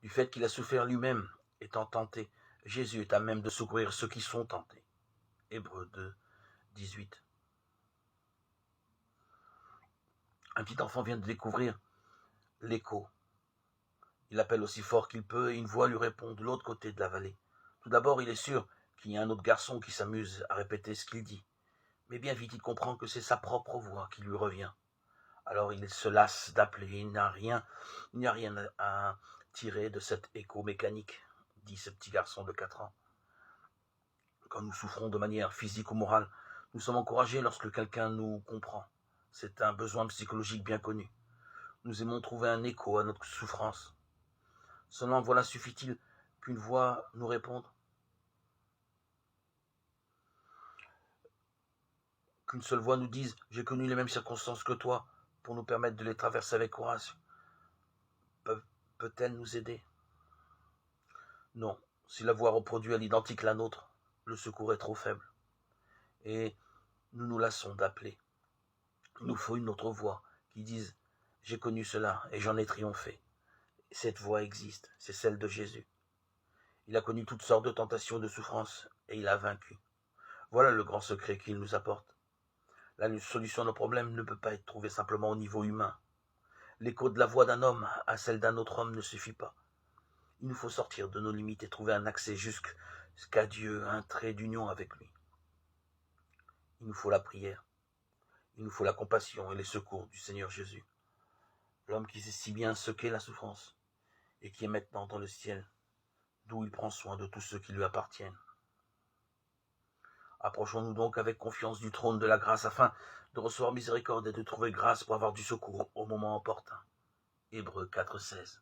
Du fait qu'il a souffert lui-même, étant tenté, Jésus est à même de secourir ceux qui sont tentés. Hébreux 2, 18. Un petit enfant vient de découvrir l'écho. Il appelle aussi fort qu'il peut et une voix lui répond de l'autre côté de la vallée. Tout d'abord, il est sûr qu'il y a un autre garçon qui s'amuse à répéter ce qu'il dit. Mais bien vite, il comprend que c'est sa propre voix qui lui revient. Alors il se lasse d'appeler. Il n'y a rien à tirer de cet écho mécanique, dit ce petit garçon de 4 ans. Quand nous souffrons de manière physique ou morale, nous sommes encouragés lorsque quelqu'un nous comprend. C'est un besoin psychologique bien connu. Nous aimons trouver un écho à notre souffrance. Seulement, voilà, suffit-il qu'une voix nous réponde? Qu'une seule voix nous dise « J'ai connu les mêmes circonstances que toi » pour nous permettre de les traverser avec courage. Peut-elle nous aider? Non, si la voix reproduit à l'identique la nôtre, le secours est trop faible. Et nous nous lassons d'appeler. Il nous faut une autre voix qui dise « J'ai connu cela et j'en ai triomphé ». Cette voix existe, c'est celle de Jésus. Il a connu toutes sortes de tentations, de souffrances, et il a vaincu. Voilà le grand secret qu'il nous apporte. La solution à nos problèmes ne peut pas être trouvée simplement au niveau humain. L'écho de la voix d'un homme à celle d'un autre homme ne suffit pas. Il nous faut sortir de nos limites et trouver un accès jusqu'à Dieu, un trait d'union avec lui. Il nous faut la prière. Il nous faut la compassion et les secours du Seigneur Jésus. L'homme qui sait si bien ce qu'est la souffrance et qui est maintenant dans le ciel, d'où il prend soin de tous ceux qui lui appartiennent. Approchons-nous donc avec confiance du trône de la grâce afin de recevoir miséricorde et de trouver grâce pour avoir du secours au moment opportun. Hébreux 4, 16.